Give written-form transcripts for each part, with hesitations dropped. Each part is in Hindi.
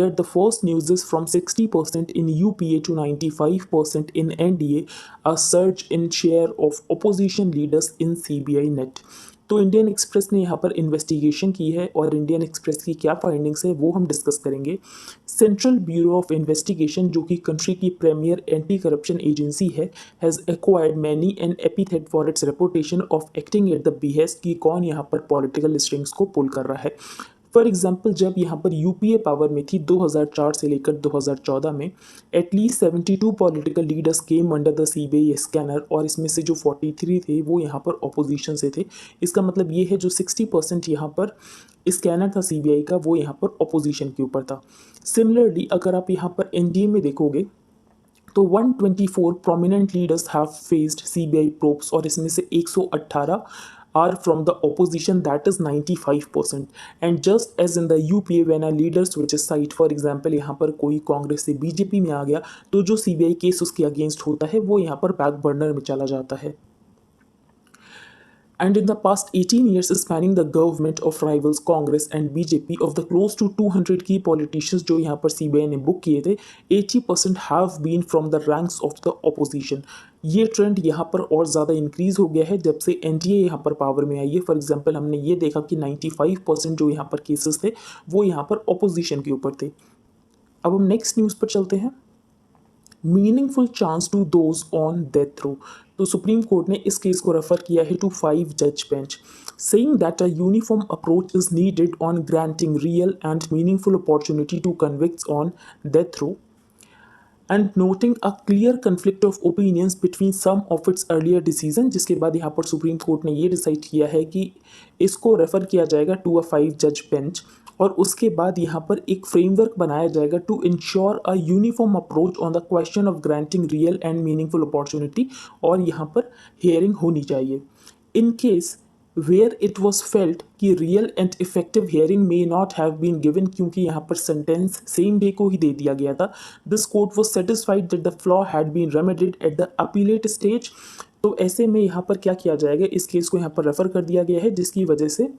yet the first news is from 60% in UPA to 95% in NDA, a surge in share of opposition leaders in CBI net. तो इंडियन एक्सप्रेस ने यहाँ पर इन्वेस्टिगेशन की है और इंडियन एक्सप्रेस की क्या फाइंडिंग्स है वो हम डिस्कस करेंगे। सेंट्रल ब्यूरो ऑफ इन्वेस्टिगेशन, जो कि कंट्री की प्रीमियर एंटी करप्शन एजेंसी है, has acquired many an epithet for its reputation of acting at the behest कि कौन यहाँ पर पॉलिटिकल स्ट्रिंग्स को पुल कर रहा है। फॉर एग्जाम्पल, जब यहाँ पर यूपीए पावर में थी 2004 से लेकर 2014 में, at least 72 political leaders came under the CBI scanner और इसमें से जो 43 थे वो यहाँ पर ऑपोजिशन से थे। इसका मतलब ये है जो 60% यहाँ पर स्कैनर था सीबीआई का वो यहाँ पर ऑपोजिशन के ऊपर था। सिमिलरली अगर आप यहाँ पर एनडीए में देखोगे तो 124 prominent leaders have faced CBI probes और इसमें से 118 are from the opposition, that is 95%. And just as in the UPA when a leader switches side, for example यहाँ पर कोई कांग्रेस से बीजेपी में आ गया तो जो सीबीआई केस उसके अगेंस्ट होता है वो यहाँ पर बैक बर्नर में चला जाता है। And in the past 18 years spanning the government of rivals Congress and BJP, of the close to 200 key politicians जो यहाँ पर CBI ने बुक किए थे, 80% have been from the ranks of the opposition. ये ट्रेंड यहाँ पर और ज़्यादा इंक्रीज हो गया है जब से एनडीए यहाँ पर पावर में आई है। फॉर एग्जांपल हमने ये देखा कि 95% जो यहाँ पर केसेस थे वो यहाँ पर ऑपोजिशन के ऊपर थे। अब हम नेक्स्ट न्यूज़ पर चलते हैं। Meaningful chance to those on death row, तो सुप्रीम कोर्ट ने इस केस को रेफर किया है टू 5 जज bench, saying that a uniform approach is needed on granting real and meaningful opportunity to convicts on death row and noting a clear conflict of opinions between some of its earlier decision। जिसके बाद यहाँ पर सुप्रीम कोर्ट ने ये डिसाइड किया है कि इसको रेफर किया जाएगा टू अ 5 जज बेंच और उसके बाद यहाँ पर एक फ्रेमवर्क बनाया जाएगा to ensure a uniform approach on the question of granting real and meaningful opportunity, और यहाँ पर हियरिंग होनी चाहिए। In case where it was felt कि real and effective hearing may not have been given क्योंकि यहाँ पर सेंटेंस सेम डे को ही दे दिया गया था, this court was satisfied that the flaw had been remedied at the appellate stage. तो ऐसे में यहाँ पर क्या किया जाएगा, इस केस को यहाँ पर रेफर कर दिया गया है जिसकी वजह से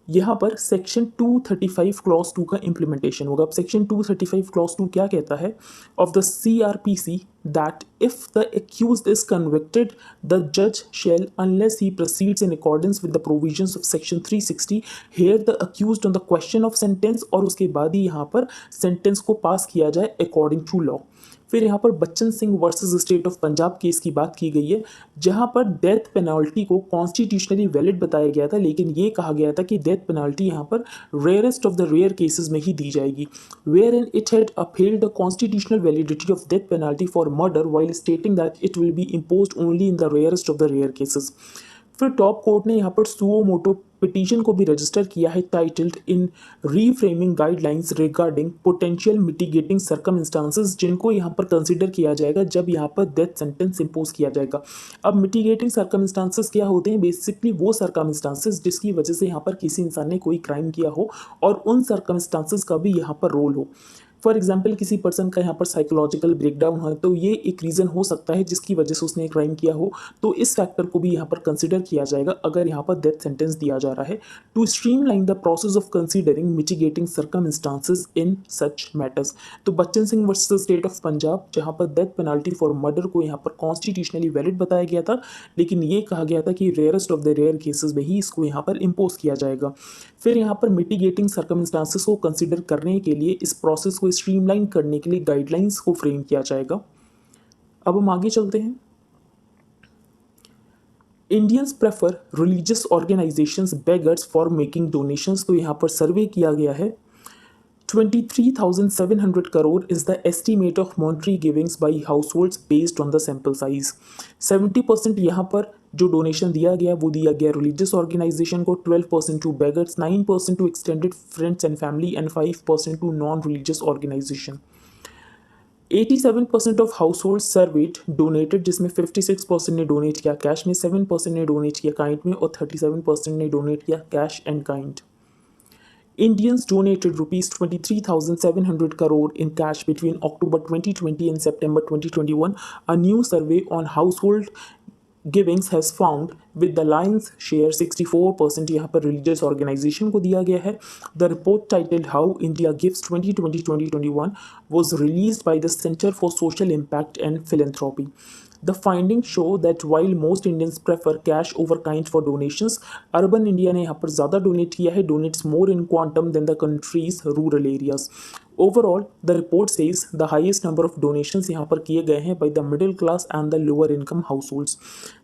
यहाँ पर सेक्शन 235 क्लॉज 2 का इम्प्लीमेंटेशन होगा। अब सेक्शन 235 क्लॉज 2 क्या कहता है, of the CRPC that if the accused is convicted the जज shall unless he proceeds in accordance with the provisions of section 360 hear the accused on the question of sentence, और उसके बाद ही यहाँ पर सेंटेंस को पास किया जाए अकॉर्डिंग टू लॉ। फिर यहाँ पर Bachchan Singh versus state of Punjab case की बात की गई है जहाँ पर डेथ पेनल्टी को कॉन्स्टिट्यूशनली वैलिड बताया गया था, लेकिन ये कहा गया था कि डेथ पेनल्टी यहाँ पर rarest of the rare cases में ही दी जाएगी, wherein it had appealed the constitutional validity of death penalty for murder while stating that it will be imposed only in the rarest of the rare cases. फिर टॉप कोर्ट ने यहाँ पर सुओ मोटो पिटीशन को भी रजिस्टर किया है titled in reframing guidelines regarding potential mitigating circumstances, जिनको यहाँ पर कंसीडर किया जाएगा जब यहाँ पर डेथ सेंटेंस इम्पोज किया जाएगा। अब मिटिगेटिंग सर्कमस्टांसेस क्या होते हैं, बेसिकली वो सर्कमस्टांसेस जिसकी वजह से यहाँ पर किसी इंसान ने कोई क्राइम किया हो और उन सर्कमस्टांसेस का भी यहाँ पर रोल हो। फॉर एग्जाम्पल किसी पर्सन का यहाँ पर साइकोलॉजिकल ब्रेकडाउन है तो ये एक रीज़न हो सकता है जिसकी वजह से उसने क्राइम किया हो, तो इस फैक्टर को भी यहाँ पर कंसिडर किया जाएगा अगर यहाँ पर डेथ सेंटेंस दिया जा रहा है, to streamline the process of considering mitigating circumstances in such matters. तो Bachan Singh versus state of Punjab जहाँ पर डेथ पेनल्टी फॉर मर्डर को यहाँ पर कॉन्स्टिट्यूशनली वैलिड बताया गया था, लेकिन ये कहा गया था कि rarest of the rare cases में ही इसको यहाँ पर इम्पोज किया जाएगा। फिर यहाँ पर मिटिगेटिंग सर्कमस्टांसेस को कंसिडर करने के लिए इस प्रोसेस को स्ट्रीमलाइन करने के लिए गाइडलाइंस को फ्रेम किया जाएगा। अब हम आगे चलते हैं। Indians prefer religious organisations beggars for making donations, तो यहाँ पर सर्वे किया गया है 23,700 crore is the estimate of monetary givings by households based on the sample size। 70% यहाँ पर जो डोनेशन दिया गया वो दिया गया रिलीजियस ऑर्गेनाइजेशन को, 12% to beggars, 9% to extended friends and family and 5% to non religious organisation. 87% of household surveyed donated, जिसमें 56% ने डोनेट किया कैश में, 7% ने डोनेट किया काइंड में और 37% ने डोनेट किया cash and kind. Indians donated rupees 23,700 crore in cash between October 2020 and September 2021. A new survey on household givings has found with the Lions share 64% यहाँ पर रिलीजियस ऑर्गेनाइजेशन को दिया गया है। The report titled how India gives 2020-2021 was released by the Center for Social Impact and Philanthropy. The findings show that while most Indians prefer cash over kind for donations, urban India ने यहाँ पर ज़्यादा donate किया है, donates more in quantum than the country's rural areas. Overall, the report says the highest number of donations यहाँ पर किए गए हैं by the middle class and the lower income households.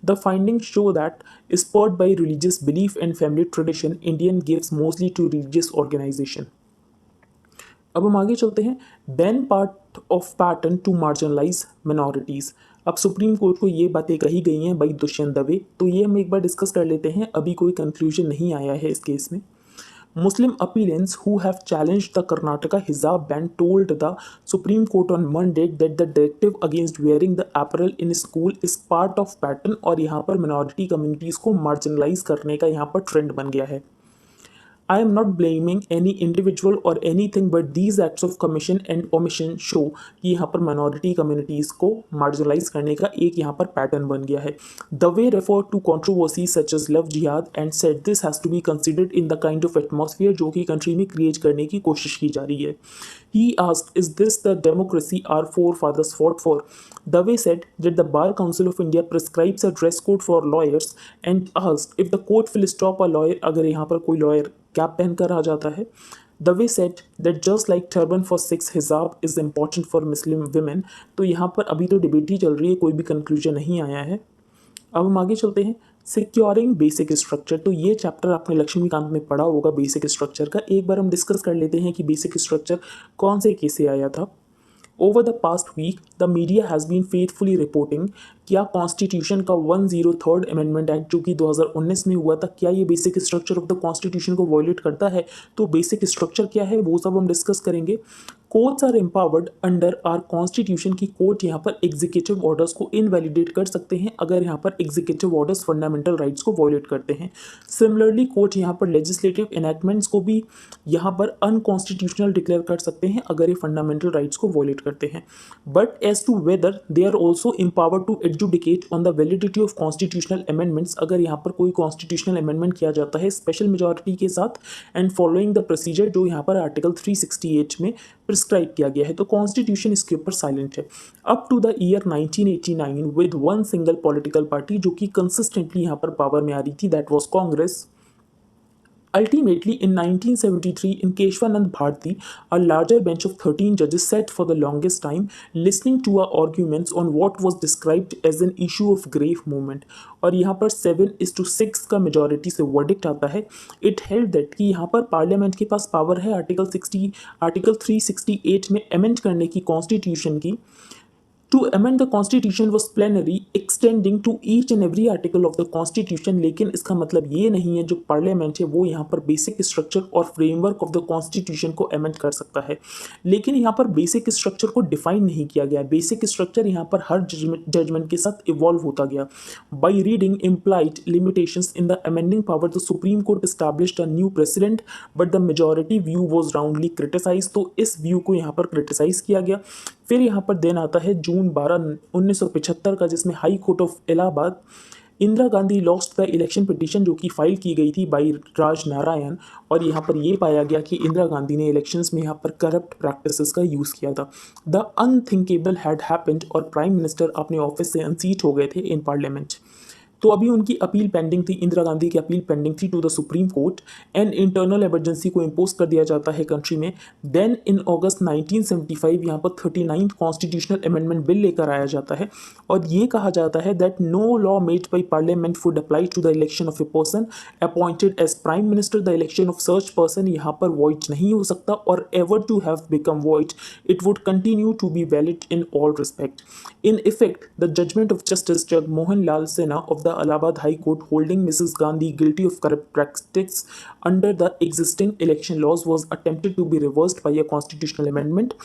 The findings show that, spurred by religious belief and family tradition, Indian gives mostly to religious organization. अब हम आगे चलते हैं। Ban part of pattern to marginalise minorities. अब सुप्रीम कोर्ट को ये बातें कही गई हैं बाई दुष्यंत दवे, तो ये हम एक बार डिस्कस कर लेते हैं। अभी कोई कंक्लूजन नहीं आया है इस केस में। Muslim appellants who have challenged the Karnataka hijab ban told the Supreme Court on Monday that the directive against wearing the apparel in school is part of pattern और यहाँ पर minority communities को marginalize करने का यहाँ पर trend बन गया है। I am not blaming any individual or anything, but these acts of commission and omission show कि यहाँ पर minority communities को marginalize करने का एक यहाँ पर pattern बन गया है। The way referred to controversies such as love jihad and said this has to be considered in the kind of atmosphere जो कि country में create करने की कोशिश की जा रही है। He asked, "Is this the democracy our forefathers fought for?" Dave said that the Bar Council of India prescribes a dress code for lawyers and asked if the court will stop a lawyer अगर यहाँ पर कोई lawyer कैप पहनकर आ जाता है। Dave said that just like turban for Sikhs, hijab is important for Muslim women. तो यहाँ पर अभी तो डिबेट ही चल रही है, कोई भी कंक्लूजन नहीं आया है। अब हम आगे चलते हैं। सिक्योरिंग बेसिक स्ट्रक्चर, तो ये चैप्टर आपने लक्ष्मीकांत में पढ़ा होगा बेसिक स्ट्रक्चर का। एक बार हम डिस्कस कर लेते हैं कि बेसिक स्ट्रक्चर कौन से केस से आया था। Over the past week, the media has been faithfully reporting क्या कॉन्स्टिट्यूशन का 103rd अमेंडमेंट एक्ट जो कि 2019 में हुआ था, क्या ये basic structure of the constitution को वॉयलेट करता है? तो बेसिक स्ट्रक्चर क्या है वो सब हम डिस्कस करेंगे। Courts are empowered under our constitution की कोर्ट यहाँ पर एग्जीक्यूटिव ऑर्डर्स को इनवैलिडेट कर सकते हैं अगर यहाँ पर एग्जीक्यूटिव ऑर्डर्स फंडामेंटल राइट्स को वॉयलेट करते हैं। सिमिलरली कोर्ट यहाँ पर लेजिस्लेटिव इनैक्टमेंट्स को भी यहाँ पर अनकॉन्स्टिट्यूशनल डिक्लेयर कर सकते हैं अगर ये फंडामेंटल राइट्स को वॉयलेट करते हैं। But as to whether they are also empowered to adjudicate on the validity of constitutional amendments, अगर यहाँ पर कोई कॉन्स्टिट्यूशनल अमेंडमेंट किया जाता है स्पेशल मेजॉरिटी के साथ एंड फॉलोइंग द प्रोसीजर जो यहाँ पर आर्टिकल 368 में प्रिस्क्राइब किया गया है, तो कॉन्स्टिट्यूशन इसके ऊपर साइलेंट है। Up to the year 1989 with one single political party जो कि कंसिस्टेंटली यहाँ पर पावर में आ रही थी, that was Congress. Ultimately, in 1973, in Keshwanand Bharti, a larger bench of 13 judges sat for the longest time, listening to our arguments on what was described as an issue of grave moment. और यहाँ पर 7:6 का मेजॉरिटी से वर्डिक्ट आता है। इट हेल्ड दैट कि यहाँ पर पार्लियामेंट के पास पावर है आर्टिकल 368 में अमेंड करने की कॉन्स्टिट्यूशन की। To amend the constitution was plenary, extending to each and every article of the constitution, लेकिन इसका मतलब ये नहीं है जो पार्लियामेंट है वो यहाँ पर बेसिक स्ट्रक्चर और फ्रेमवर्क ऑफ द कॉन्स्टिट्यूशन को अमेंड कर सकता है। लेकिन यहाँ पर बेसिक स्ट्रक्चर को डिफाइन नहीं किया गया। बेसिक स्ट्रक्चर यहाँ पर हर जजमेंट के साथ इवॉल्व होता गया। By reading implied limitations in the amending power, the Supreme Court established a new precedent, but the majority view was roundly criticized। तो इस व्यू को यहाँ पर क्रिटिसाइज किया गया। फिर यहाँ पर दिन आता है जून 12, 1975 का, जिसमें high court of Allahabad Indira Gandhi lost the election petition जो कि फाइल की गई थी बाई राज नारायण, और यहाँ पर ये पाया गया कि इंदिरा गांधी ने इलेक्शंस में यहाँ पर करप्ट प्रैक्टिसेस का यूज़ किया था। द अनथिंकेबल हैड हैपेंड और प्राइम मिनिस्टर अपने ऑफिस से अनसीट हो गए थे इन पार्लियामेंट। तो अभी उनकी अपील पेंडिंग थी, इंदिरा गांधी की अपील पेंडिंग थी to the supreme court and internal emergency को इम्पोज कर दिया जाता है कंट्री में। देन इन अगस्त 1975 यहाँ पर 39th कॉन्स्टिट्यूशनल अमेंडमेंट बिल लेकर आया जाता है और ये कहा जाता है that no law made by parliament would apply to the election of a person appointed as prime minister. The election of सर्च पर्सन यहाँ पर वॉइड नहीं हो सकता और ever to have become void it would continue to be valid in all respect. In effect the judgment of justice Jagmohan Lal Sinha of the Allahabad High Court holding Mrs. Gandhi guilty of corrupt practices under the existing election laws was attempted to be reversed by a constitutional amendment।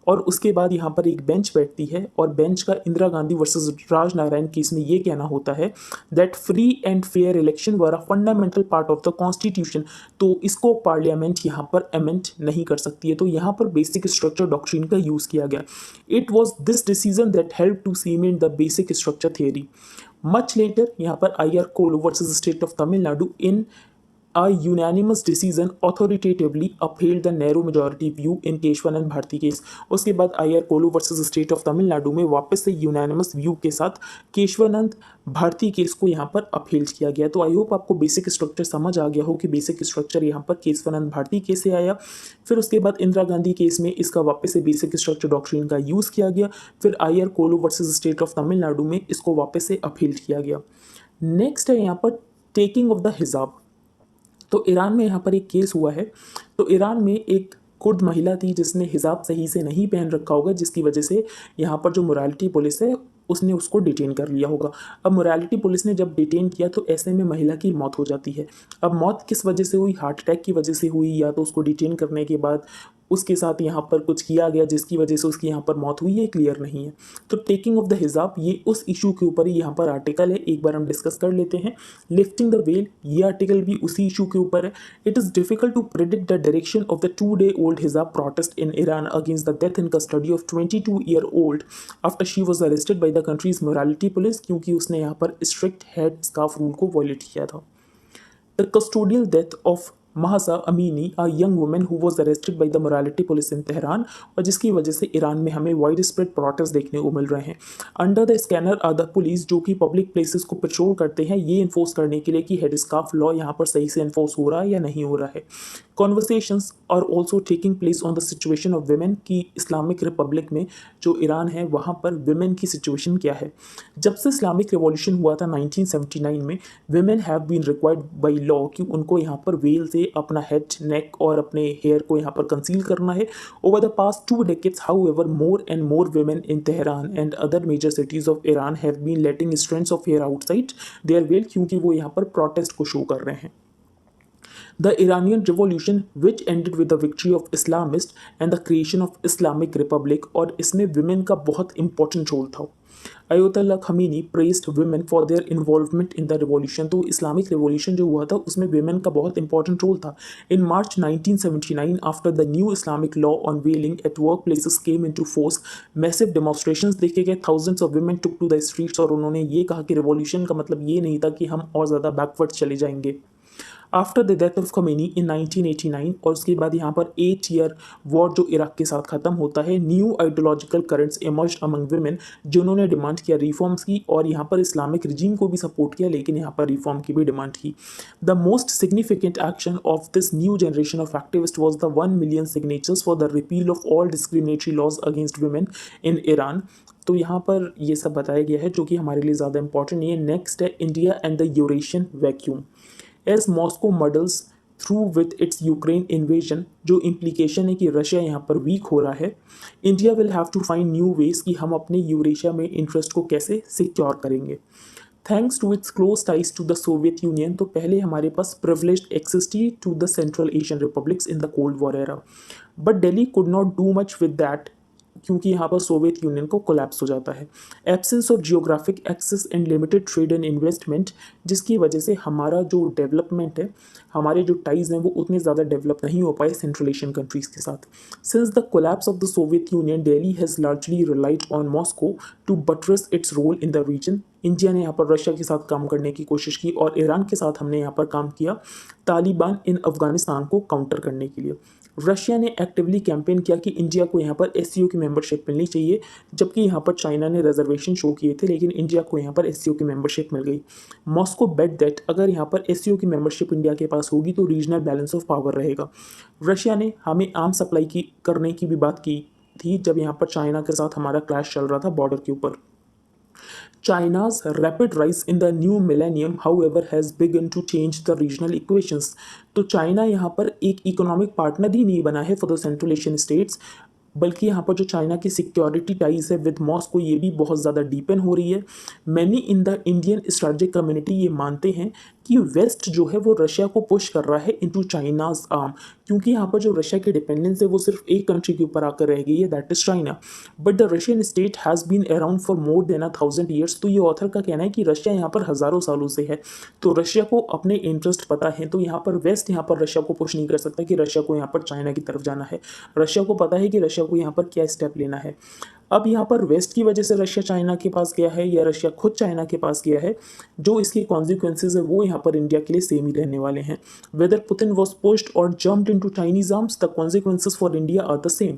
और उसके बाद यहाँ पर एक बेंच बैठती है और बेंच का इंदिरा गांधी वर्सेस राजनारायण केस में ये कहना होता है that free and fair election were a fundamental part of the constitution. तो इसको पार्लियामेंट यहाँ पर अमेंड नहीं कर सकती है। तो यहाँ पर बेसिक स्ट्रक्चर डॉक्ट्रिन का यूज़ किया गया। It was this decision that help to cement the basic structure theory. Much later यहाँ पर I R Coelho versus state of Tamil Nadu in a unanimous decision authoritatively upheld the narrow majority view in Kesavananda Bharati case. उसके बाद I R Coelho versus state of Tamil Nadu में वापस से यूनानिमस व्यू के साथ केशवानंद भारती केस को यहाँ पर अपहेल्ड किया गया। तो आई होप आपको बेसिक स्ट्रक्चर समझ आ गया हो कि बेसिक स्ट्रक्चर यहाँ पर केशवानंद भारती केस से आया, फिर उसके बाद इंदिरा गांधी केस में इसका वापस से बेसिक स्ट्रक्चर डॉक्ट्रिन का यूज़ किया गया, फिर आई R Coelho versus state of Tamil Nadu में इसको वापस से अपहेल्ड किया गया। नेक्स्ट है यहाँ पर टेकिंग ऑफ द हिजाब। तो ईरान में यहाँ पर एक केस हुआ है। तो ईरान में एक कुर्द महिला थी जिसने हिजाब सही से नहीं पहन रखा होगा, जिसकी वजह से यहाँ पर जो मोरालिटी पुलिस है उसने उसको डिटेन कर लिया होगा। अब मोरालिटी पुलिस ने जब डिटेन किया तो ऐसे में महिला की मौत हो जाती है। अब मौत किस वजह से हुई, हार्ट अटैक की वजह से हुई या तो उसको डिटेन करने के बाद उसके साथ यहाँ पर कुछ किया गया जिसकी वजह से उसकी यहाँ पर मौत हुई, ये क्लियर नहीं है। तो टेकिंग ऑफ द हिजाब ये उस इशू के ऊपर ही यहाँ पर आर्टिकल है, एक बार हम डिस्कस कर लेते हैं। लिफ्टिंग द वेल ये आर्टिकल भी उसी इशू के ऊपर है। It is difficult to predict the direction of the 2-day old hijab protest in Iran against the death in custody of 22-year-old after she was arrested by the country's morality police, क्योंकि उसने यहाँ पर स्ट्रिक्ट हेड स्कार्फ रूल को वॉयलेट किया था। The custodial death of Mahsa Amini, a young woman who was arrested by the morality police in Tehran, और जिसकी वजह से ईरान में हमें वाइड स्प्रेड प्रोटेस्ट देखने को मिल रहे हैं। Under the scanner are the police, जो कि पब्लिक प्लेसेस को पेट्रोल करते हैं ये इन्फोर्स करने के लिए कि हेड स्कार्फ लॉ यहाँ पर सही से इन्फोर्स हो रहा है या नहीं हो रहा है। Conversations are also taking place on the situation of women, की इस्लामिक रिपब्लिक में जो ईरान है वहाँ पर वेमेन की सिचुएशन क्या है। जब से इस्लामिक रिवॉल्यूशन हुआ था 1979 में, women have been required by law कि उनको यहाँ पर वेल से अपना हेड, नेक और अपने हेयर को यहाँ पर कंसील करना है। Over the past 2 decades, however, more and more women in Tehran and other major cities of Iran have been letting strands of hair outside their veil, क्योंकि वो यहाँ पर प्रोटेस्ट को शो कर रहे हैं। The Iranian Revolution, which ended with the victory of Islamists and the creation of Islamic Republic, और इसमें women का बहुत important रोल था। Ayatollah Khamenei praised women for their involvement in the revolution। तो इस्लामिक रिवॉल्यूशन जो हुआ था उसमें women का बहुत इंपॉर्टेंट रोल था। In March 1979, after the new Islamic law on veiling at workplaces came into force, massive demonstrations देखे गए, thousands of women took to the streets, और उन्होंने ये कहा कि रिवॉल्यूशन का मतलब ये नहीं था कि हम और ज़्यादा बैकवर्ड चले जाएंगे। After the death of Khamenei in 1989, और उसके बाद यहाँ पर 8 year वॉर जो इराक के साथ ख़त्म होता है, new ideological currents emerge among women, जिन्होंने डिमांड किया रिफॉर्म्स की और यहाँ पर इस्लामिक रिजीम को भी सपोर्ट किया, लेकिन यहाँ पर रिफॉर्म की भी डिमांड की। The most significant action of this new generation of activist was the 1 million signatures for the repeal of all discriminatory laws against women in Iran. तो यहाँ पर ये सब बताया गया है जो कि हमारे लिए ज़्यादा इंपॉर्टेंट नहीं है। नेक्स्ट है India and the Eurasian vacuum. As Moscow models through with its Ukraine invasion, जो इम्प्लीकेशन है कि रशिया यहाँ पर वीक हो रहा है, India will have to find new ways कि हम अपने यूरेशिया में इंटरेस्ट को कैसे सिक्योर करेंगे। Thanks to its close ties to the Soviet Union, तो पहले हमारे पास प्रिविलेज्ड एक्सेस थी to the Central Asian republics in the Cold War era, but Delhi could not do much with that क्योंकि यहाँ पर सोवियत यूनियन को कोलैप्स हो जाता है। Absence of geographic access and limited trade and investment, जिसकी वजह से हमारा जो डेवलपमेंट है, हमारे जो टाइज हैं वो उतने ज़्यादा डेवलप नहीं हो पाए सेंट्रल एशियन कंट्रीज़ के साथ। Since the collapse of the Soviet Union, Delhi has largely relied on Moscow to buttress its role in the region. India ने यहाँ पर रशिया के साथ काम करने की कोशिश की और ईरान के साथ हमने यहाँ पर काम किया तालिबान इन अफगानिस्तान को काउंटर करने के लिए। रशिया ने एक्टिवली कैंपेन किया कि इंडिया को यहाँ पर एससीओ की मेंबरशिप मिलनी चाहिए, जबकि यहाँ पर चाइना ने रिजर्वेशन शो किए थे, लेकिन इंडिया को यहाँ पर एससीओ की मेंबरशिप मिल गई। मॉस्को बेट दैट अगर यहाँ पर एससीओ की मेंबरशिप इंडिया के पास होगी तो रीजनल बैलेंस ऑफ पावर रहेगा। रशिया ने हमें आर्म सप्लाई की करने की भी बात की थी जब यहाँ पर चाइना के साथ हमारा क्लैश चल रहा था बॉर्डर के ऊपर। China's rapid rise in the new millennium, however, has begun to change the regional equations। तो चाइना यहाँ पर एक इकोनॉमिक पार्टनर ही नहीं बना है for the Central Asian states, बल्कि यहाँ पर जो चाइना की सिक्योरिटी टाइज है विद मॉस्को ये भी बहुत ज़्यादा डीपन हो रही है। Many in the Indian strategic community ये मानते हैं कि वेस्ट जो है वो रशिया को पुश कर रहा है इनटू चाइनाज आर्म, क्योंकि यहाँ पर जो रशिया की डिपेंडेंस है वो सिर्फ एक कंट्री के ऊपर आकर रह गई है, that is China. But the Russian state has been around for more than 1,000 years. तो ये ऑथर का कहना है कि रशिया यहाँ पर हज़ारों सालों से है, तो रशिया को अपने इंटरेस्ट पता है, तो यहाँ पर वेस्ट यहाँ पर रशिया को पुश नहीं कर सकता कि रशिया को यहाँ पर चाइना की तरफ जाना है। रशिया को पता है कि रशिया को यहाँ पर क्या स्टेप लेना है। अब यहाँ पर वेस्ट की वजह से रशिया चाइना के पास गया है या रशिया खुद चाइना के पास गया है, जो इसके कॉन्सिक्वेंसेज है वो यहाँ पर इंडिया के लिए सेम ही रहने वाले हैं। Whether Putin was pushed or jumped into Chinese arms, the consequences for India are the same.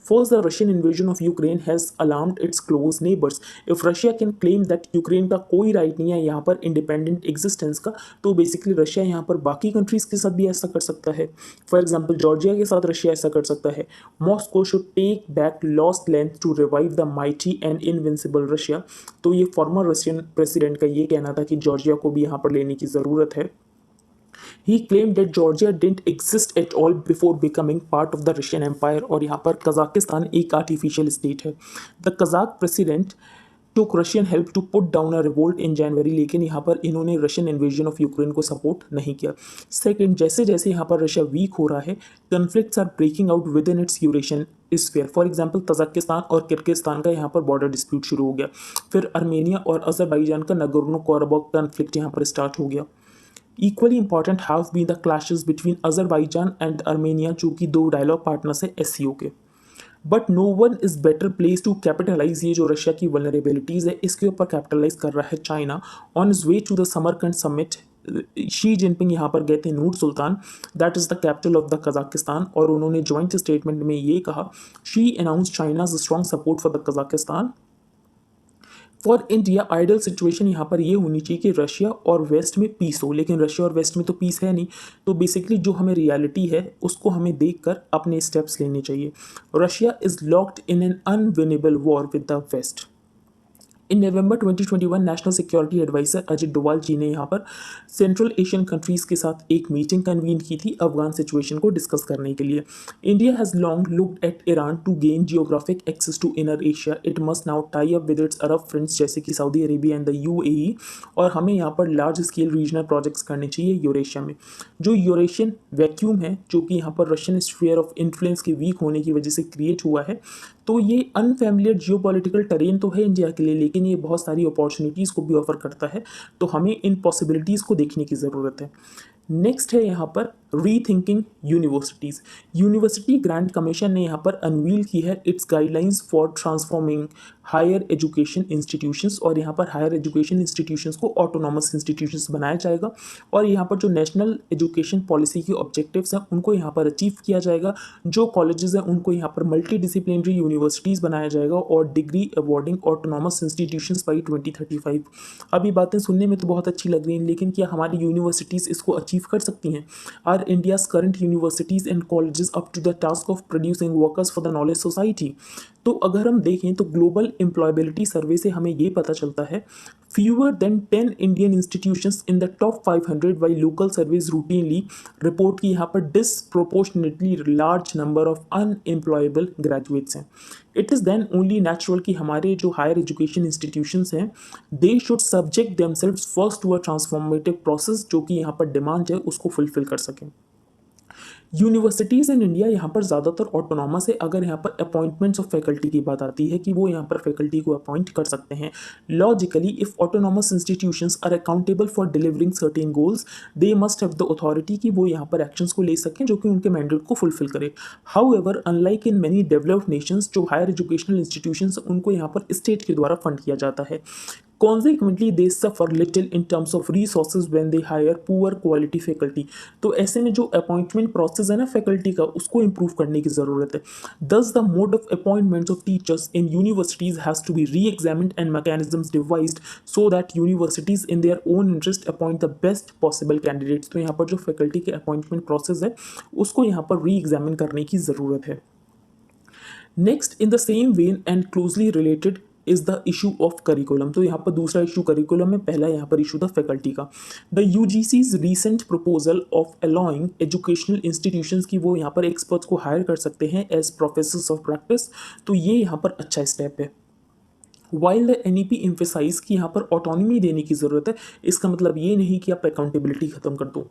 First, the Russian invasion of Ukraine has alarmed its close neighbors. If Russia can claim that Ukraine का कोई राइट नहीं है यहाँ पर इंडिपेंडेंट एग्जिस्टेंस का, तो बेसिकली रशिया यहाँ पर बाकी कंट्रीज के साथ भी ऐसा कर सकता है। फॉर एग्जाम्पल जॉर्जिया के साथ रशिया ऐसा कर सकता है। Moscow should take back lost land to revive the mighty and invincible Russia. तो ये फॉर्मर रशियन प्रेसिडेंट का ये कहना था कि जॉर्जिया को भी यहाँ पर लेने की ज़रूरत है। He claimed that Georgia didn't exist at all before becoming part of the Russian Empire, और यहाँ पर कजाकिस्तान एक आर्टिफिशियल स्टेट है। The Kazakh president took Russian help to put down a revolt in January, लेकिन यहाँ पर इन्होंने रशियन इन्वेजन ऑफ यूक्रेन को सपोर्ट नहीं किया। सेकेंड, जैसे जैसे यहाँ पर रशिया वीक हो रहा है, conflicts are breaking out within its Eurasian sphere. For example Tajikistan और किर्गिस्तान का यहाँ पर बॉर्डर डिस्प्यूट शुरू हो गया, फिर अर्मेनिया और अजरबैजान का नगोर्नो कराबाख कन्फ्लिक्ट यहाँ पर स्टार्ट हो गया। Equally important have been the clashes between Azerbaijan and Armenia, जो कि दो डायलॉग पार्टनर्स है SCO के। But no one is better place to capitalise, ये जो रशिया की वल्नरेबिलिटीज है इसके ऊपर कैपिटलाइज कर रहा है China. On his way to the Samarkand summit, Xi Jinping यहाँ पर गए थे Nur Sultan, that is the capital of the Kazakhstan, और उन्होंने ज्वाइंट स्टेटमेंट में ये कहा, Xi announce China's strong support for the Kazakhstan. For India ideal situation यहाँ पर ये होनी चाहिए कि रशिया और वेस्ट में पीस हो, लेकिन रशिया और वेस्ट में तो पीस है नहीं, तो बेसिकली जो हमें रियलिटी है उसको हमें देखकर अपने स्टेप्स लेने चाहिए। Russia is locked in an unwinnable war with the West. In November 2021 national security adviser Ajit Doval ji ने यहाँ पर सेंट्रल एशियन कंट्रीज़ के साथ एक मीटिंग कन्वीन की थी अफगान सिचुएशन को डिस्कस करने के लिए। India has long looked at Iran to gain geographic access to inner Asia, it must now tie up with its Arab friends जैसे कि Saudi Arabia and the UAE, और हमें यहाँ पर लार्ज स्केल रीजनल प्रोजेक्ट्स करने चाहिए यूरेशिया में। जो यूरेशियन वैक्यूम है जो कि यहाँ पर रशियन स्फीयर ऑफ इन्फ्लुएंस के वीक होने की वजह से क्रिएट हुआ है, तो ये अनफेमिलियर जियोपॉलिटिकल टेरेन तो है इंडिया के लिए, लेकिन ये बहुत सारी अपॉर्चुनिटीज़ को भी ऑफर करता है, तो हमें इन पॉसिबिलिटीज़ को देखने की ज़रूरत है। नेक्स्ट है यहाँ पर rethinking universities. University grant commission ने यहाँ पर अनवील की है its guidelines for transforming higher education institutions, और यहाँ पर हायर एजुकेशन इंस्टीट्यूशंस को ऑटोनॉमस इंस्टीट्यूशंस बनाया जाएगा, और यहाँ पर जो नेशनल एजुकेशन पॉलिसी के ऑब्जेक्टिव्स हैं उनको यहाँ पर अचीव किया जाएगा। जो कॉलेजेस हैं उनको यहाँ पर मल्टी डिसिप्लिनरी यूनिवर्सिटीज़ बनाया जाएगा और degree awarding autonomous institutions by 2035। अभी बातें सुनने में तो बहुत अच्छी लग रही हैं, लेकिन क्या हमारी यूनिवर्सिटीज़ इसको अचीव कर सकती हैं? Are India's current universities and colleges up to the task of producing workers for the knowledge society? तो अगर हम देखें तो ग्लोबल एम्प्लॉयबिलिटी सर्वे से हमें ये पता चलता है, fewer than 10 Indian institutions in the top 500, while local surveys routinely report कि यहाँ पर disproportionately large number of unemployable graduates हैं। It is then only natural कि हमारे जो higher education institutions हैं they should subject themselves first to a transformative process, जो कि यहाँ पर डिमांड है उसको फुलफिल कर सकें। यूनिवर्सिटीज़ इन इंडिया यहाँ पर ज़्यादातर ऑटोनॉमस है। अगर यहाँ पर अपॉइंटमेंट्स ऑफ फैकल्टी की बात आती है कि वो यहाँ पर फैकल्टी को अपॉइंट कर सकते हैं, logically if autonomous institutions are accountable for delivering certain goals, they must have the authority कि वो यहाँ पर एक्शंस को ले सकें जो कि उनके मैंडेट को फुलफिल करे। However unlike in many developed Nations, जो हायर एजुकेशनल इंस्टीट्यूशंस उनको यहाँ पर स्टेट के द्वारा फंड किया जाता है। Consequently, they suffer little in terms of resources when they hire poor quality faculty. तो ऐसे में जो अपॉइंटमेंट प्रोसेस है ना फैकल्टी का, उसको इम्प्रूव करने की ज़रूरत है। Thus, the mode of appointments of teachers in universities has to be re-examined and mechanisms devised so that universities in their own interest appoint the best possible candidates. तो यहाँ पर जो फैकल्टी के अपॉइंटमेंट प्रोसेस है उसको यहाँ पर री-एग्जामिन करने की ज़रूरत है। Next, in the same vein and closely related is the issue of curriculum. तो यहाँ पर दूसरा इशू करिकुलम है, पहला यहाँ पर इशू था फैकल्टी का। The UGC's recent proposal of allowing educational institutions की वो यहाँ पर एक्सपर्ट्स को हायर कर सकते हैं एज प्रोफेसर्स ऑफ प्रैक्टिस, तो ये यहाँ पर अच्छा स्टेप है। वाइल द एनईपी एम्फेसाइज की यहाँ पर ऑटोनॉमी देने की ज़रूरत है, इसका मतलब ये नहीं कि आप अकाउंटेबिलिटी खत्म कर दो।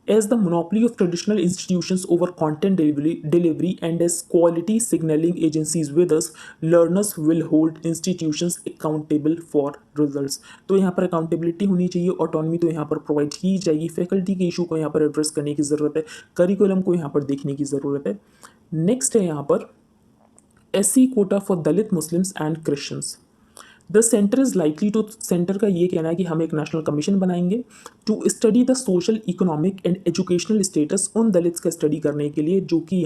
As the monopoly of traditional institutions over content delivery and as quality signaling agencies with us, learners will hold institutions accountable for results। तो यहाँ पर अकाउंटेबिलिटी होनी चाहिए, ऑटोनॉमी तो यहाँ पर प्रोवाइड की जाएगी, फैकल्टी के इशू को यहाँ पर एड्रेस करने की ज़रूरत है, करिकुलम को यहाँ पर देखने की ज़रूरत है। नेक्स्ट है यहाँ पर SC quota for Dalit Muslims and Christians. The centre is likely to, centre का ये कहना है कि हम एक नेशनल कमीशन बनाएंगे to study the social economic and educational status उन दलित्स का स्टडी करने के लिए जो कि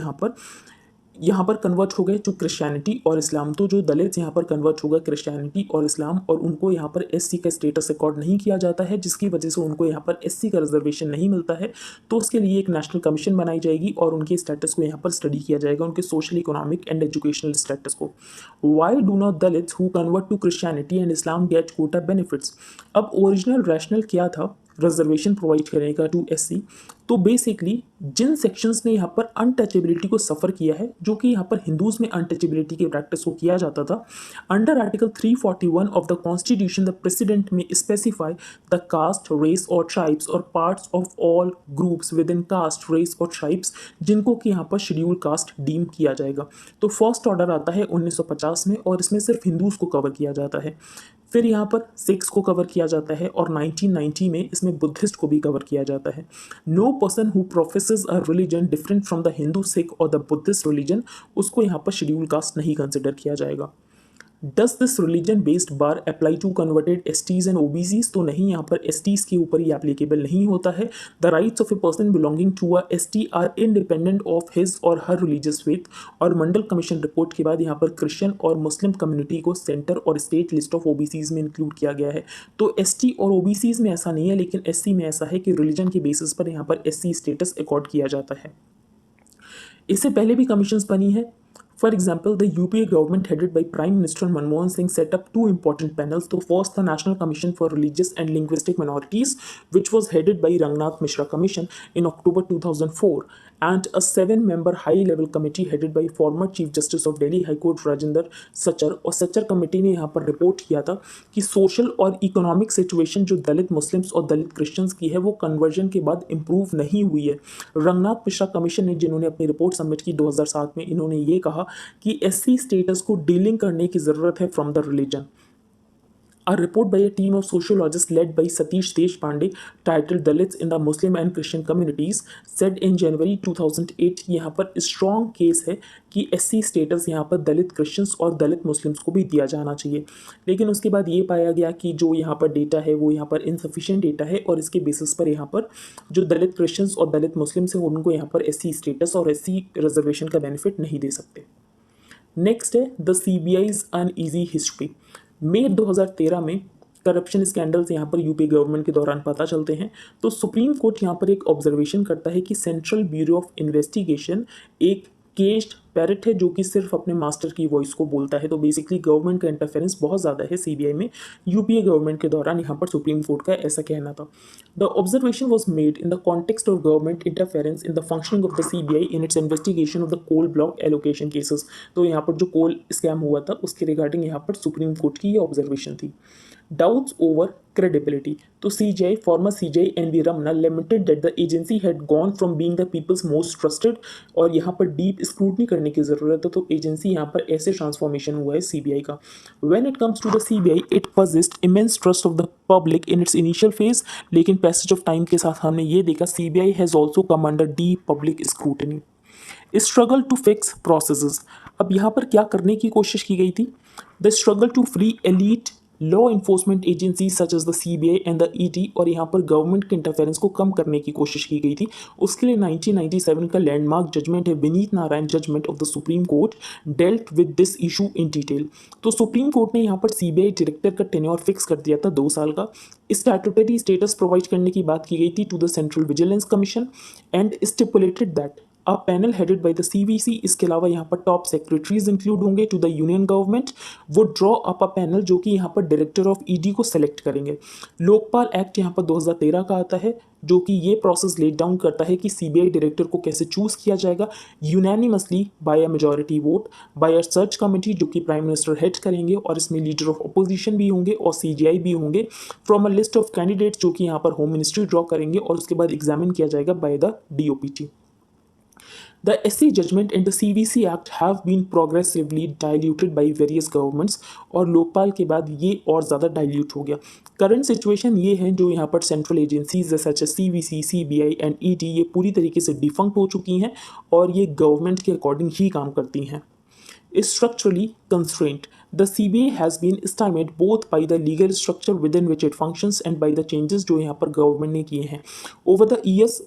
यहाँ पर कन्वर्ट हो गए टू क्रिश्चियनिटी और इस्लाम। तो जो दलित यहाँ पर कन्वर्ट होगा क्रिश्चियनिटी और इस्लाम, और उनको यहाँ पर एससी का स्टेटस अकॉर्ड नहीं किया जाता है, जिसकी वजह से उनको यहाँ पर एससी का रिजर्वेशन नहीं मिलता है, तो उसके लिए एक नेशनल कमीशन बनाई जाएगी और उनके स्टेटस को यहाँ पर स्टडी किया जाएगा, उनके social economic and educational status को। Why do not Dalits who convert to Christianity and Islam get quota benefits. अब ओरिजिनल रैशनल क्या था रिजर्वेशन प्रोवाइड करने का टू एससी, तो बेसिकली जिन सेक्शंस ने यहाँ पर अनटचेबिलिटी को सफ़र किया है, जो कि यहाँ पर हिंदूज़ में अनटचेबिलिटी की प्रैक्टिस को किया जाता था, under article 341 of the constitution the president may specify the caste race or tribes or parts of or groups within caste race or tribes जिनको कि यहाँ पर शेड्यूल कास्ट डीम किया जाएगा। तो फर्स्ट ऑर्डर आता है 1950 में और इसमें सिर्फ हिंदूज़ को कवर किया जाता है, फिर यहाँ पर सिख्स को कवर किया जाता है और 1990 में इसमें बुद्धिस्ट को भी कवर किया जाता है। No person who professes a religion different from the Hindu, Sikh or the Buddhist religion, उसको यहाँ पर शेड्यूल कास्ट नहीं कंसिडर किया जाएगा। Does this religion based bar apply to converted STs and OBCs, तो नहीं, यहाँ पर एसटीज के ऊपर ही एप्लीकेबल नहीं होता है। The rights of a person belonging to a ST are independent of his or her religious faith. और मंडल कमीशन रिपोर्ट के बाद यहाँ पर क्रिश्चियन और मुस्लिम कम्युनिटी को सेंटर और स्टेट लिस्ट ऑफ ओबीसीज में इंक्लूड किया गया है। तो एसटी और ओबीसीज में ऐसा नहीं है, लेकिन एससी में ऐसा है कि रिलीजन के बेसिस पर यहाँ पर एससी स्टेटस अकॉर्ड किया जाता है। इससे पहले भी कमीशंस बनी है। For example, the UPA government headed by Prime Minister Manmohan Singh set up two important panels. So first, the National Commission for Religious and Linguistic Minorities, which was headed by Rangnath Mishra Commission in October 2004, and a 7-member high-level committee headed by former Chief Justice of Delhi High Court Rajinder Sachar। और सच्चर कमेटी ने यहाँ पर रिपोर्ट किया था कि सोशल और इकोनॉमिक सिचुएशन जो दलित मुस्लिम्स और दलित क्रिश्चियंस की है वो कन्वर्जन के बाद इम्प्रूव नहीं हुई है। रंगनाथ मिश्रा कमीशन ने, जिन्होंने अपनी रिपोर्ट सबमिट की 2007 में, इन्होंने ये कहा कि एससी स्टेटस को डीलिंग करने की ज़रूरत है from the religion. A report by a team of sociologists led by Satish Deshpande titled Dalits in the Muslim and Christian Communities said in January 2008 यहाँ पर स्ट्रॉन्ग केस है कि एससी स्टेटस यहाँ पर दलित क्रिश्चियंस और दलित मुस्लिम्स को भी दिया जाना चाहिए। लेकिन उसके बाद ये पाया गया कि जो यहाँ पर डेटा है वो यहाँ पर इनसफिशिएंट डेटा है और इसके बेसिस पर यहाँ पर जो दलित क्रिश्चियंस और दलित मुस्लिम्स हैं उनको यहाँ पर एससी स्टेटस और एससी रिजर्वेशन का बेनिफिट नहीं दे सकते। नेक्स्ट है द सीबीआईज अनईजी हिस्ट्री। मई 2013 में करप्शन स्कैंडल्स यहाँ पर यूपी गवर्नमेंट के दौरान पता चलते हैं, तो सुप्रीम कोर्ट यहाँ पर एक ऑब्जर्वेशन करता है कि सेंट्रल ब्यूरो ऑफ इन्वेस्टिगेशन एक केज्ड पैरट है जो कि सिर्फ अपने मास्टर की वॉइस को बोलता है। तो बेसिकली गवर्नमेंट का इंटरफेरेंस बहुत ज़्यादा है सीबीआई में यूपीए गवर्नमेंट के दौरान, यहाँ पर सुप्रीम कोर्ट का ऐसा कहना था। The observation was made in the context of government interference in the functioning of the CBI in its investigation of the coal block allocation cases. तो यहाँ पर जो कोल स्कैम हुआ था उसके रिगार्डिंग यहाँ पर सुप्रीम कोर्ट की ये ऑब्जर्वेशन थी। Doubts over credibility. तो CJI, former CJI NV Ramana lamented that the agency had gone from being the people's most trusted, और यहाँ पर डीप स्क्रूटनी करने की ज़रूरत है। तो एजेंसी यहाँ पर ऐसे ट्रांसफॉर्मेशन हुआ है CBI का। When it comes to the CBI, it possessed immense trust of the public in its initial phase, लेकिन पैसेज ऑफ टाइम के साथ हमने ये देखा CBI has also come under deep public scrutiny. Struggle to fix processes. अब यहाँ पर क्या करने की कोशिश की गई थी? The struggle to free elite law enforcement agency such as the CBI and the ED, और यहाँ पर गवर्नमेंट के इंटरफेरेंस को कम करने की कोशिश की गई थी। उसके लिए 1997 का लैंडमार्क जजमेंट है Vineet Narayan judgment of the supreme Court dealt with this issue in detail. तो सुप्रीम कोर्ट ने यहाँ पर सीबीआई डायरेक्टर का टेन्योर फिक्स कर दिया था 2 साल का। स्टैट्यूटरी स्टेटस प्रोवाइड करने की बात की गई थी to the Central Vigilance Commission and stipulated that a panel headed by the CVC, इसके अलावा यहाँ पर टॉप सेक्रेटरीज इंक्लूड होंगे टू द यूनियन गवर्नमेंट, वो ड्रॉ अप अ पैनल जो कि यहाँ पर डायरेक्टर ऑफ ईडी को सेलेक्ट करेंगे। लोकपाल एक्ट यहाँ पर 2013 का आता है, जो कि ये प्रोसेस लेट डाउन करता है कि सीबीआई डायरेक्टर को कैसे चूज किया जाएगा, unanimously by a majority vote by a search committee जो कि प्राइम मिनिस्टर हेड करेंगे, और इसमें लीडर ऑफ अपोजिशन भी होंगे और सीजीआई भी होंगे from a list of candidates जो कि यहाँ पर होम मिनिस्ट्री ड्रॉ करेंगे, और उसके बाद एग्जामिन किया जाएगा by the DOPT. The SC judgment and the CVC Act have been progressively diluted by various governments, और लोकपाल के बाद ये और ज़्यादा डाइल्यूट हो गया। करंट सिचुएशन ये है जो यहाँ पर central agencies such as CVC, CBI and ED ये पूरी तरीके से डिफंक्ट हो चुकी हैं और ये गवर्नमेंट के अकॉर्डिंग ही काम करती हैं। Structurally constrained, the CBI has been stymied both by the legal structure within which it functions and by the changes जो यहाँ पर गवर्नमेंट ने किए हैं। Over the years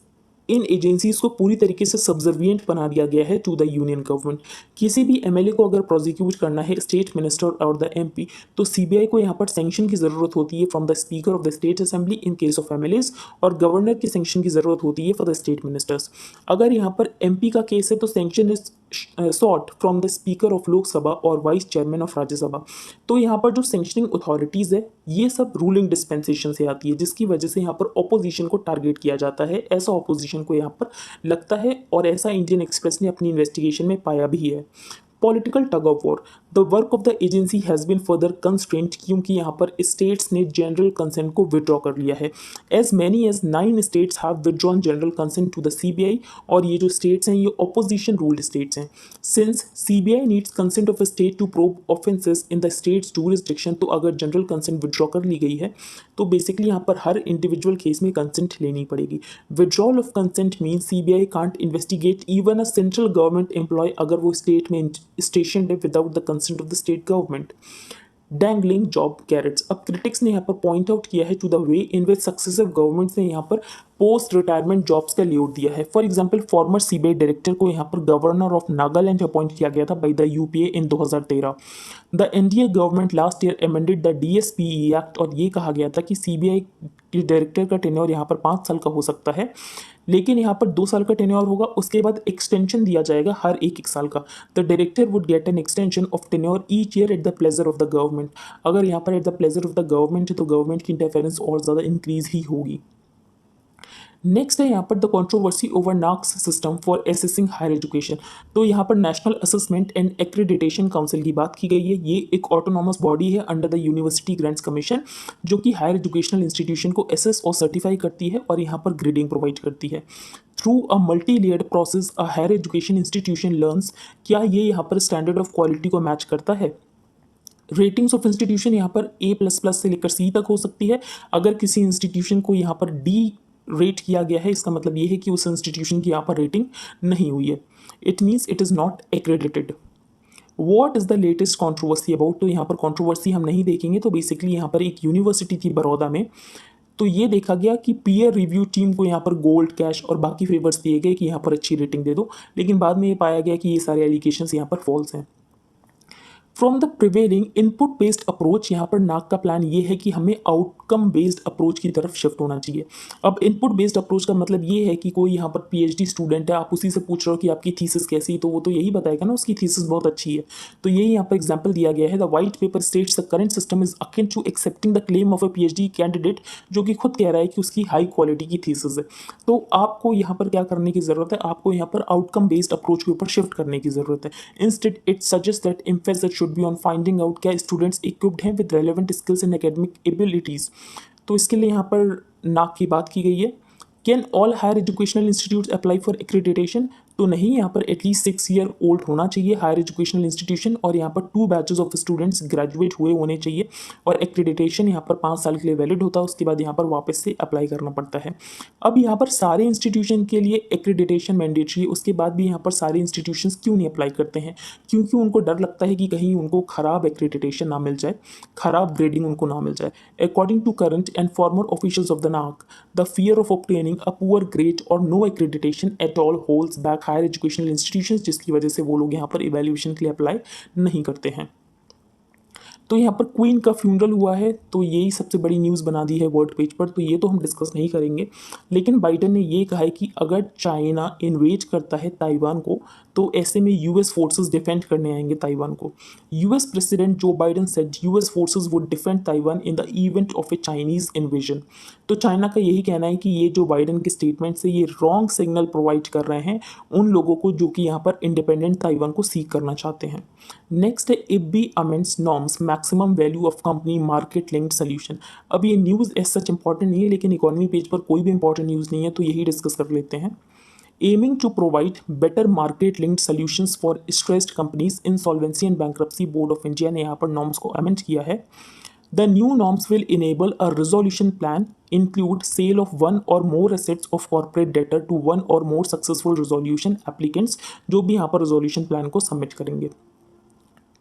in agencies को पूरी तरीके से सब्जर्विएंट बना दिया गया है टू द यूनियन गवर्नमेंट। किसी भी एमएलए को अगर प्रोसिक्यूट करना है स्टेट मिनिस्टर और द एमपी, तो सीबीआई को यहाँ पर सैंक्शन की ज़रूरत होती है from the speaker of the state assembly in case of MLAs, और गवर्नर की सैंक्शन की ज़रूरत होती है फॉर द स्टेट मिनिस्टर्स। अगर यहाँ पर एमपी का केस है तो sanction is sought from the speaker of Lok Sabha और वाइस चेयरमैन ऑफ राज्यसभा। तो यहाँ पर जो सैंक्शनिंग अथॉरिटीज़ है ये सब रूलिंग डिस्पेंसेशन से आती है, जिसकी वजह से यहाँ पर ऑपोजिशन को टारगेट किया जाता है, ऐसा ऑपोजिशन को यहाँ पर लगता है, और ऐसा इंडियन एक्सप्रेस ने अपनी इन्वेस्टिगेशन में पाया भी है। Political tug of war, the work of the agency has been further constraint, क्योंकि यहाँ पर स्टेट्स ने जनरल कंसेंट को विड्रॉ कर लिया है। As many as 9 states have withdrawn general consent to the CBI, और ये जो स्टेट्स हैं ये ऑपोजिशन रूल्ड स्टेट्स हैं। Since CBI needs consent of a state to probe offences in the state's jurisdiction, तो अगर जनरल कंसेंट विड्रॉ कर ली गई है तो बेसिकली यहाँ पर हर इंडिविजुअल केस में कंसेंट लेनी पड़ेगी। Withdrawal of consent means CBI can't investigate even a central government employee अगर वो स्टेट में स्टेशन है without the consent of the state government. Dangling job carrots, अब क्रिटिक्स ने यहाँ पर पॉइंट आउट किया है to the way in which successive governments ने यहाँ पर पोस्ट रिटायरमेंट जॉब्स का लेआउट दिया है। For example former CBI director को यहाँ पर गवर्नर ऑफ नागालैंड अपॉइंट किया गया था by the UPA in 2013। The NDA government last year amended the DSPE act, और ये कहा गया था कि सीबीआई के डायरेक्टर का टेन्योर यहाँ पर 5 साल का हो सकता है, लेकिन यहाँ पर 2 साल का टेन्योर होगा, उसके बाद एक्सटेंशन दिया जाएगा हर एक साल का। The director would get an extension of tenure each year at the pleasure of the government. अगर यहाँ पर at the pleasure of the government है तो गवर्नमेंट की इंटरफेरेंस और ज़्यादा इंक्रीज ही होगी। नेक्स्ट है यहाँ पर the controversy over NAAC's system for assessing higher education. तो यहाँ पर National Assessment and Accreditation Council की बात की गई है। ये एक ऑटोनॉमस बॉडी है under the University Grants Commission, जो कि हायर एजुकेशनल इंस्टीट्यूशन को असेस और सर्टिफाई करती है और यहाँ पर ग्रेडिंग प्रोवाइड करती है। Through a multi layered process a higher education institution learns, क्या ये यहाँ पर स्टैंडर्ड ऑफ क्वालिटी को मैच करता है। रेटिंग्स ऑफ इंस्टीट्यूशन यहाँ पर A++ से लेकर C तक हो सकती है। अगर किसी इंस्टीट्यूशन को यहाँ पर D रेट किया गया है, इसका मतलब ये है कि उस इंस्टीट्यूशन की यहाँ पर रेटिंग नहीं हुई है। It means it is not accredited. What is the latest controversy about, तो यहाँ पर कॉन्ट्रोवर्सी हम नहीं देखेंगे। तो बेसिकली यहाँ पर एक यूनिवर्सिटी थी बड़ौदा में, तो ये देखा गया कि पीयर रिव्यू टीम को यहाँ पर गोल्ड, कैश और बाकी फेवर्स दिए गए कि यहाँ पर अच्छी रेटिंग दे दो, लेकिन बाद में ये पाया गया कि ये सारे एलिगेशंस यहाँ पर फॉल्स हैं। From the prevailing input based approach, यहाँ पर नाक का प्लान ये है कि हमें आउटकम बेस्ड अप्रोच की तरफ शिफ्ट होना चाहिए। अब इनपुट बेस्ड अप्रोच का मतलब ये है कि कोई यहाँ पर पीएचडी स्टूडेंट है, आप उसी से पूछ रहे हो कि आपकी थीसिस कैसी, तो वो तो यही बताएगा ना उसकी थीसिस बहुत अच्छी है। तो यही यहाँ पर एग्जाम्पल दिया गया है। The white paper states the current system is akin to accepting the claim of a PhD candidate, जो कि खुद कह रहा है कि उसकी हाई क्वालिटी की थीसिस है। तो आपको यहाँ पर क्या करने की ज़रूरत है, आपको यहाँ पर आउटकम बेस्ड अप्रोच के ऊपर शिफ्ट करने की ज़रूरत है। Instead it suggest that emphasis should be on finding out क्या स्टूडेंट्स इक्विप्ड हैं with relevant skills and academic abilities. तो इसके लिए यहाँ पर नाक की बात की गई है। Can all higher educational institutes apply for accreditation, तो नहीं, यहाँ पर एटलीस्ट 6 ईयर ओल्ड होना चाहिए हायर एजुकेशनल इंस्टीट्यूशन, और यहाँ पर 2 बैचेस ऑफ स्टूडेंट्स ग्रेजुएट हुए होने चाहिए, और एक्रेडिटेशन यहाँ पर 5 साल के लिए वैलिड होता है, उसके बाद यहाँ पर वापस से अप्लाई करना पड़ता है। अब यहाँ पर सारे इंस्टीट्यूशन के लिए एक्रेडिटेशन मैंडेटरी है, उसके बाद भी यहाँ पर सारे इंस्टीट्यूशन क्यों नहीं अप्लाई करते हैं, क्योंकि उनको डर लगता है कि कहीं उनको ख़राब एक्रेडिटेशन ना मिल जाए, ख़राब ग्रेडिंग उनको ना मिल जाए। According to current and former officials of the NAAC, the fear of obtaining a poor grade or no accreditation at all holds back higher educational institutions, जिसकी वजह से वो लोग यहाँ पर इवैल्यूएशन के लिए अप्लाई नहीं करते हैं। तो यहाँ पर क्वीन का फ्यूनरल हुआ है, तो यही सबसे बड़ी न्यूज़ बना दी है वर्ल्ड पेज पर, तो ये तो हम डिस्कस नहीं करेंगे। लेकिन बाइडन ने ये कहा है कि अगर चाइना इन्वेड करता है ताइवान को, तो ऐसे में यूएस फोर्सेस डिफेंड करने आएंगे ताइवान को। यूएस प्रेसिडेंट जो Biden said US forces would defend Taiwan in the event of A Chinese invasion. तो चाइना का यही कहना है कि ये जो बाइडन के स्टेटमेंट से ये रॉन्ग सिग्नल प्रोवाइड कर रहे हैं उन लोगों को जो कि यहाँ पर इंडिपेंडेंट ताइवान को सीक करना चाहते हैं। नेक्स्ट है IPBI amends norms maximum value of company market linked solution. अब ये न्यूज़ एज सच इंपॉर्टेंट नहीं है, लेकिन इकोनॉमी पेज पर कोई भी इंपॉर्टेंट न्यूज़ नहीं है, तो यही डिस्कस कर लेते हैं। Aiming to provide better market linked solutions for stressed companies, insolvency and bankruptcy board of India ने यहाँ पर नॉर्म्स को अमेंड किया है। The new norms will enable a resolution plan include sale of one or more assets of corporate debtor to one or more successful resolution applicants, जो भी यहाँ पर resolution plan को सबमिट करेंगे।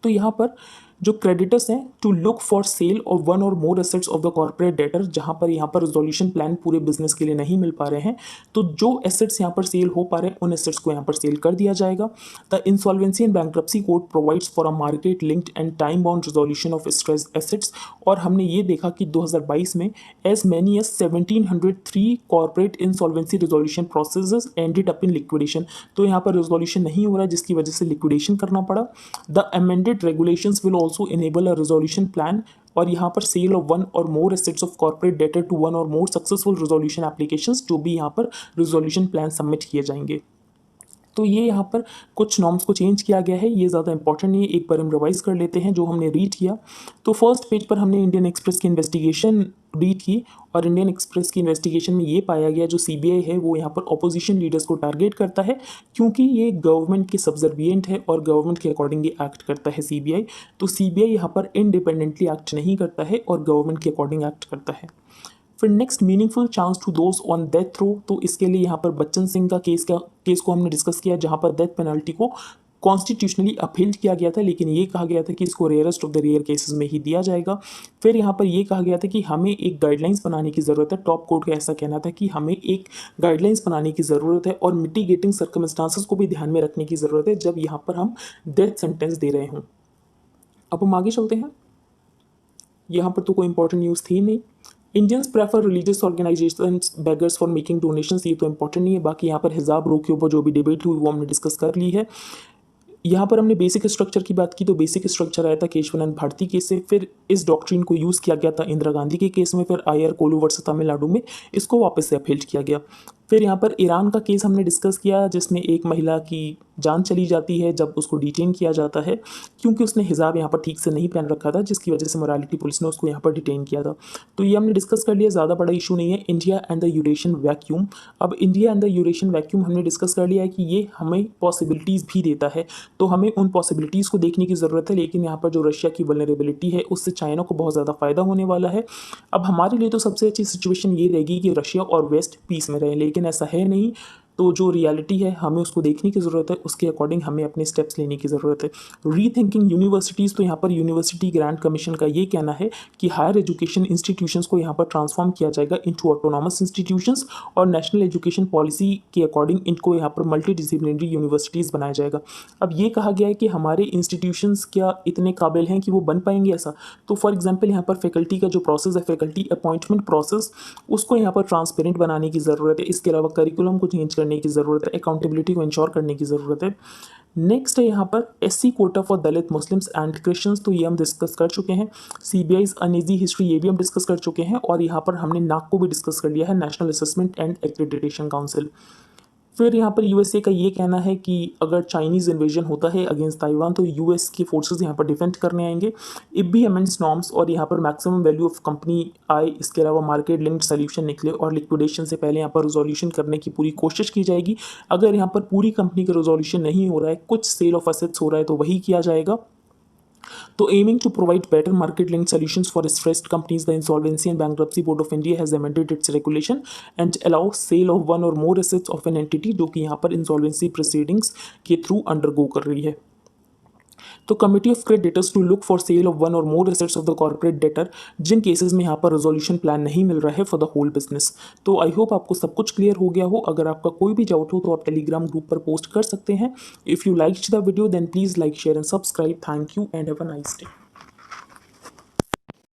तो यहाँ पर जो क्रेडिटर्स हैं to look for sale of one or more assets of the corporate debtor, जहाँ पर यहाँ पर रिजोल्यूशन प्लान पूरे बिजनेस के लिए नहीं मिल पा रहे हैं, तो जो एसेट्स यहाँ पर सेल हो पा रहे हैं उन एसेट्स को यहाँ पर सेल कर दिया जाएगा। The insolvency and bankruptcy code provides for a market linked and time bound resolution of stress assets. और हमने ये देखा कि 2022 में as many as 1703 corporate insolvency resolution processes ended up in liquidation. तो यहाँ पर रिजोल्यूशन नहीं हो रहा है जिसकी वजह से लिक्विडेशन करना पड़ा। The amended regulations will also enable a resolution plan, और यहाँ पर cell of one or more assets of corporate debtor to one or more successful resolution applications, जो भी यहाँ पर रिजोल्यूशन प्लान सबमिट किए जाएंगे। तो ये यहाँ पर कुछ नॉर्म्स को चेंज किया गया है, ये ज़्यादा इंपॉर्टेंट नहीं है, एक बार हम रिवाइज कर लेते हैं जो हमने रीड किया। तो फर्स्ट पेज पर हमने इंडियन एक्सप्रेस की इन्वेस्टिगेशन रीड की, और इंडियन एक्सप्रेस की इन्वेस्टिगेशन में ये पाया गया जो सीबीआई है वो यहाँ पर ऑपोजिशन लीडर्स को टारगेट करता है, क्योंकि ये गवर्नमेंट के सब्जर्विएंट है और गवर्नमेंट के अकॉर्डिंग ये एक्ट करता है सीबीआई। तो सीबीआई यहाँ पर इंडिपेंडेंटली एक्ट नहीं करता है और गवर्नमेंट के अकॉर्डिंग एक्ट करता है। फिर next meaningful chance to those on death row, तो इसके लिए यहाँ पर बच्चन सिंह का केस को हमने डिस्कस किया, जहाँ पर डेथ पेनल्टी को कॉन्स्टिट्यूशनली अपील किया गया था, लेकिन ये कहा गया था कि इसको rarest of the rare cases में ही दिया जाएगा। फिर यहाँ पर ये कहा गया था कि हमें एक गाइडलाइंस बनाने की ज़रूरत है, टॉप कोर्ट का ऐसा कहना था कि हमें एक गाइडलाइंस बनाने की ज़रूरत है और मिटिगेटिंग सर्कमस्टांसेस को भी ध्यान में रखने की ज़रूरत है जब यहाँ पर हम डेथ सेंटेंस दे रहे हों। अब हम आगे चलते हैं, यहाँ पर तो कोई इंपॉर्टेंट न्यूज़ थी नहीं। Indians prefer religious organisations beggars for making donations, ये तो इंपॉर्टेंट नहीं है। बाकी यहाँ पर हिजाब रो के ऊपर जो भी डिबेट हुई वो हमने डिस्कस कर ली है। यहाँ पर हमने बेसिक स्ट्रक्चर की बात की, तो बेसिक स्ट्रक्चर आया था केशवानंद भारती केस से, फिर इस डॉक्ट्रिन को यूज़ किया गया था इंदिरा गांधी के केस में, फिर IR कोलू वर्सेस तमिलनाडु में इसको वापस से अपील किया गया। फिर यहाँ पर ईरान का केस हमने डिस्कस किया, जिसमें एक महिला की जान चली जाती है जब उसको डिटेन किया जाता है, क्योंकि उसने हिजाब यहाँ पर ठीक से नहीं पहन रखा था, जिसकी वजह से मोरालिटी पुलिस ने उसको यहाँ पर डिटेन किया था। तो ये हमने डिस्कस कर लिया, ज़्यादा बड़ा इशू नहीं है। India and the Eurasian vacuum, अब India and the Eurasian vacuum हमने डिस्कस कर लिया है कि ये हमें पॉसिबिलिटीज़ भी देता है, तो हमें उन पॉसिबिलिटीज़ को देखने की ज़रूरत है। लेकिन यहाँ पर जो रशिया की वल्नरेबिलिटी है उससे चाइना को बहुत ज़्यादा फ़ायदा होने वाला है। अब हमारे लिए तो सबसे अच्छी सिचुएशन ये रहेगी कि रशिया और वेस्ट पीस में रहे, लेकिन ऐसा है नहीं। तो जो रियलिटी है हमें उसको देखने की ज़रूरत है, उसके अकॉर्डिंग हमें अपने स्टेप्स लेने की ज़रूरत है। रीथिंकिंग यूनिवर्सिटीज़, तो यहाँ पर यूनिवर्सिटी ग्रांट कमीशन का ये कहना है कि हायर एजुकेशन इंस्टीट्यूशंस को यहाँ पर ट्रांसफॉर्म किया जाएगा इनटू ऑटोनॉमस इंस्टीट्यूशंस, और नेशनल एजुकेशन पॉलिसी के अकॉर्डिंग इनको यहाँ पर मल्टी डिसिप्लिनरी यूनिवर्सिटीज़ बनाया जाएगा। अब ये कहा गया है कि हमारे इंस्टीट्यूशंस क्या इतने काबिल हैं कि वो बन पाएंगे ऐसा। तो फॉर एग्जाम्पल यहाँ पर फैकल्टी का जो प्रोसेस है, फैकल्टी अपॉइंटमेंट प्रोसेस, उसको यहाँ पर ट्रांसपेरेंट बनाने की ज़रूरत है। इसके अलावा करिकुलम को चेंज करने की ज़रूरत है, अकाउंटेबिलिटी को इंश्योर करने की ज़रूरत है। नेक्स्ट है यहाँ पर SC Kota for Dalit Muslims and Christians, तो ये हम डिस्कस कर चुके हैं। CBI's अनईजी हिस्ट्री, ये भी हम डिस्कस कर चुके हैं, और यहाँ पर हमने नाक को भी डिस्कस कर लिया है, national Assessment and Accreditation council. फिर यहाँ पर USA का ये कहना है कि अगर चाइनीज़ इन्वेजन होता है अगेंस्ट ताइवान तो US की फोर्सेस यहाँ पर डिफेंड करने आएंगे। IPBI अमेंड्स नॉर्म्स, और यहाँ पर मैक्सिमम वैल्यू ऑफ कंपनी आए, इसके अलावा मार्केट लिंक्ड सोल्यूशन निकले, और लिक्विडेशन से पहले यहाँ पर रिजोल्यूशन करने की पूरी कोशिश की जाएगी। अगर यहाँ पर पूरी कंपनी का रिजोल्यूशन नहीं हो रहा है, कुछ सेल ऑफ असेट्स हो रहा है, तो वही किया जाएगा। तो aiming to provide better market linked solutions for stressed companies, the Insolvency and Bankruptcy Board of India has amended its regulation and allows sale of one or more assets of an entity जो कि यहाँ पर insolvency proceedings के थ्रू undergo कर रही है। तो committee of creditors to look for sale of one or more assets of the corporate debtor, जिन केसेस में यहाँ पर रेजोल्यूशन प्लान नहीं मिल रहा है फॉर द होल बिजनेस। तो आई होप आपको सब कुछ क्लियर हो गया हो। अगर आपका कोई भी डाउट हो तो आप टेलीग्राम ग्रुप पर पोस्ट कर सकते हैं। If you liked the video then please like share and subscribe. Thank you and have a nice day.